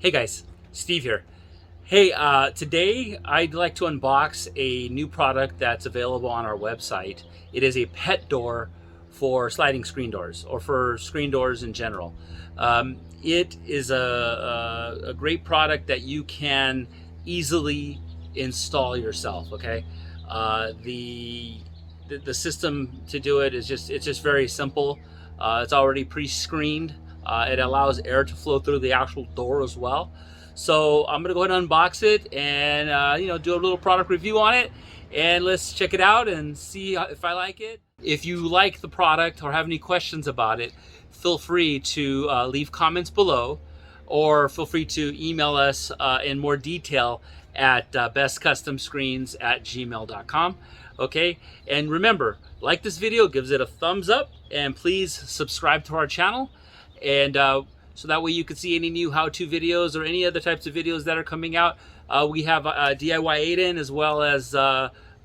Hey guys, Steve here. Hey, today I'd like to unbox a new product that's available on our website. It is a pet door for sliding screen doors or for screen doors in general. It is a great product that you can easily install yourself. Okay, the system to do it is just very simple. It's already pre-screened. It allows air to flow through the actual door as well. So I'm gonna go ahead and unbox it and do a little product review on it, and let's check it out and see if I like it. If you like the product or have any questions about it, feel free to leave comments below, or feel free to email us in more detail at bestcustomscreens@gmail.com. Okay, and remember, like this video, gives it a thumbs up, and please subscribe to our channel, and so that way you can see any new how-to videos or any other types of videos that are coming out. We have DIY Aiden, as well as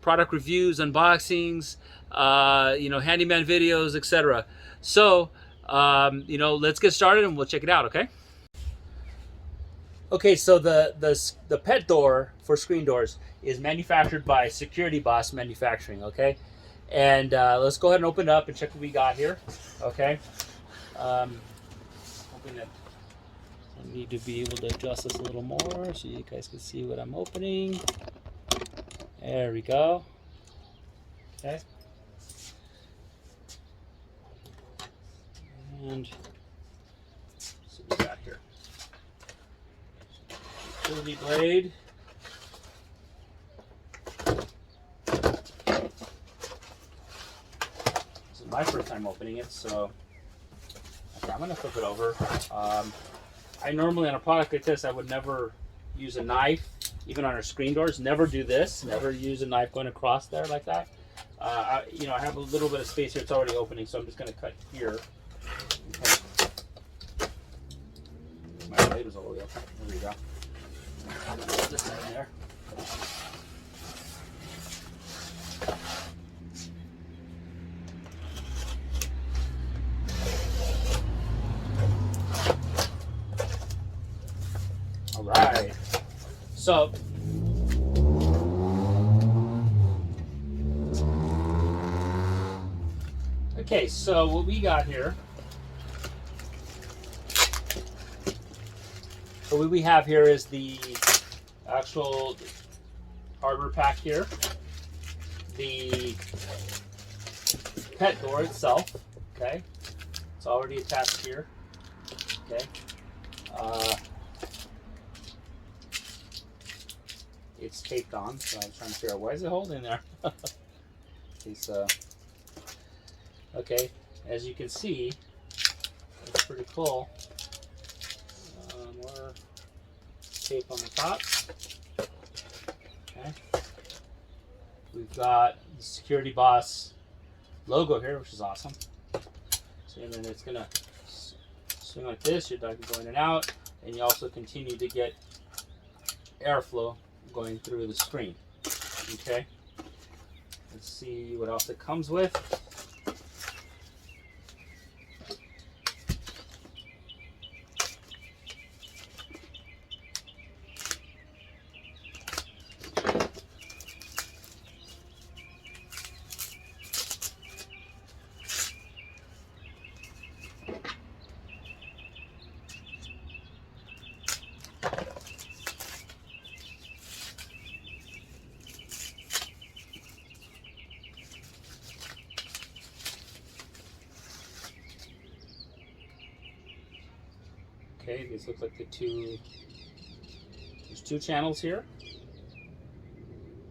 product reviews, unboxings, handyman videos, etc. So let's get started and we'll check it out. Okay, so the pet door for screen doors is manufactured by Security Boss Manufacturing. Okay, and let's go ahead and open it up and check what we got here. Okay, hoping that I need to be able to adjust this a little more so you guys can see what I'm opening. There we go. Okay, and so we got here. Utility blade. This is my first time opening it, so okay, I'm going to flip it over. I normally, on a product like this, I would never use a knife, even on our screen doors. Never do this. Never use a knife going across there like that. I have a little bit of space here. It's already opening, so I'm just going to cut here. Okay. My blade was all the way up. There we go. Put this in there. All right. So okay, so what we got here. So what we have here is the actual hardware pack here, the pet door itself. Okay, it's already attached here. Okay, it's taped on, so I'm trying to figure out why is it holding there. Okay, as you can see, it's pretty cool. More tape on the top. Okay, we've got the Security Boss logo here, which is awesome. So, and then it's gonna swing like this. Your dog can go in and out, and you also continue to get airflow going through the screen. Okay, let's see what else it comes with. Okay, these look like there's two channels here.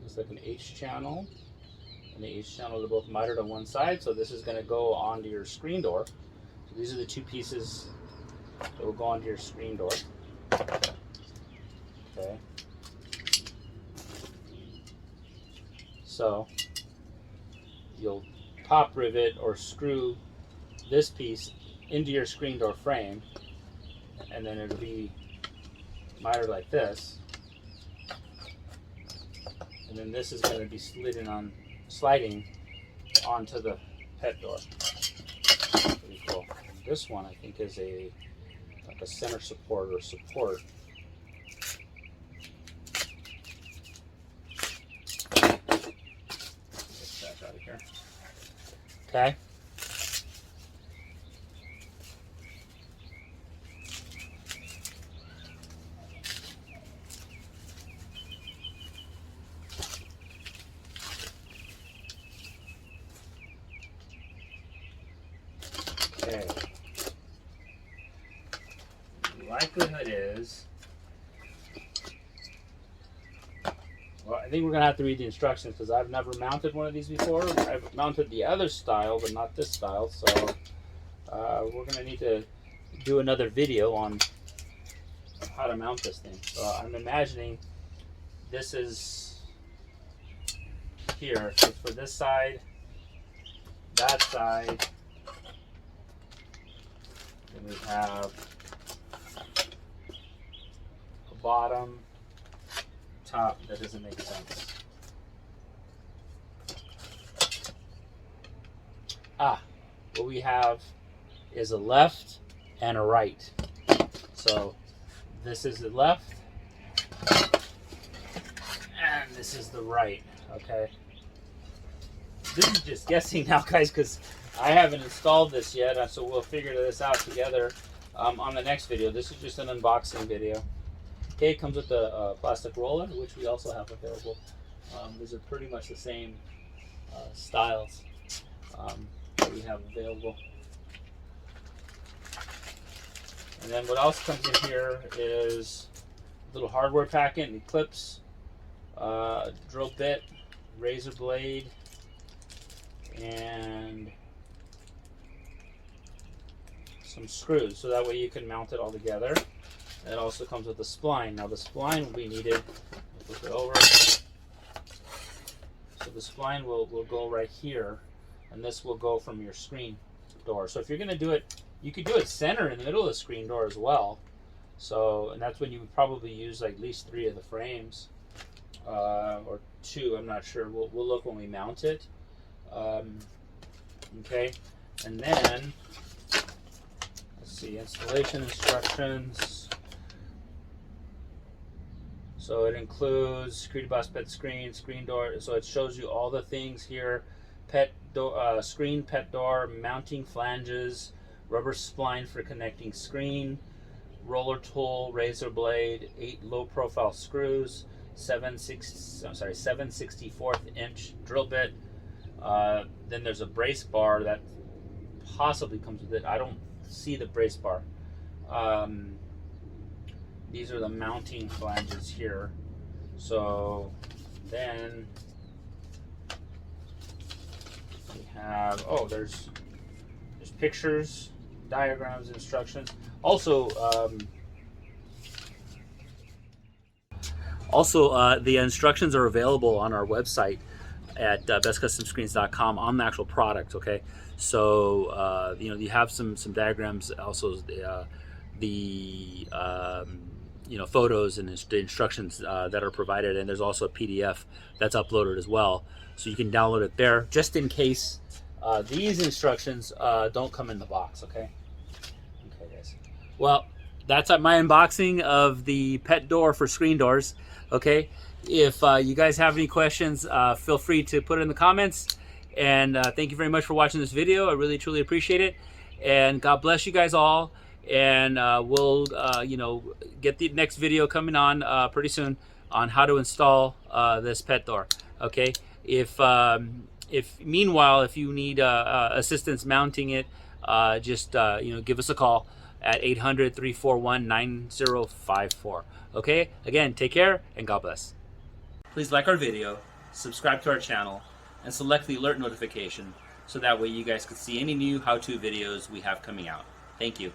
Looks like an H channel and the H channel are both mitered on one side, so this is going to go onto your screen door. So these are the two pieces that will go onto your screen door. Okay. So you'll pop rivet or screw this piece into your screen door frame, and then it'll be mitered like this, and then this is going to be sliding onto the pet door. Pretty cool. This one I think is like a center support or support Okay. Okay. The likelihood is, well, I think we're gonna have to read the instructions because I've never mounted one of these before. I've mounted the other style, but not this style. So we're gonna need to do another video on how to mount this thing. So I'm imagining this is here. So for this side, that side, then we have a bottom, top. That doesn't make sense. What we have is a left and a right. So this is the left and this is the right. Okay, this is just guessing now, guys, because I haven't installed this yet, so we'll figure this out together on the next video. This is just an unboxing video. Okay, it comes with the plastic roller, which we also have available. These are pretty much the same styles that we have available. And then what else comes in here is a little hardware packet, and clips, drill bit, razor blade, and some screws, so that way you can mount it all together. And it also comes with a spline. Now the spline will be needed. Flip it over. So the spline will go right here, and this will go from your screen door. So if you're going to do it, you could do it center in the middle of the screen door as well. So, and that's when you would probably use like at least 3 of the frames, or 2. I'm not sure. We'll look when we mount it. Okay, and then let's see, installation instructions. So it includes screw to bus, pet screen, screen door. So it shows you all the things here: pet door, screen, pet door, mounting flanges, rubber spline for connecting screen, roller tool, razor blade, 8 low-profile screws, 7/64 inch drill bit. Then there's a brace bar that possibly comes with it. I don't see the brace bar. These are the mounting flanges here. So then we have, oh, there's pictures, diagrams, instructions. Also, the instructions are available on our website at bestcustomscreens.com on the actual product. Okay, so you have some diagrams, also photos and the instructions that are provided, and there's also a PDF that's uploaded as well, so you can download it there just in case these instructions don't come in the box. Okay, guys. Well, that's my unboxing of the pet door for screen doors. Okay, if you guys have any questions, feel free to put it in the comments. And thank you very much for watching this video. I really truly appreciate it, and God bless you guys all. And we'll get the next video coming on pretty soon on how to install this pet door. Okay, if meanwhile, if you need assistance mounting it, just give us a call at 800-341-9054. Okay, again, take care and God bless. Please like our video, subscribe to our channel, and select the alert notification so that way you guys can see any new how-to videos we have coming out. Thank you.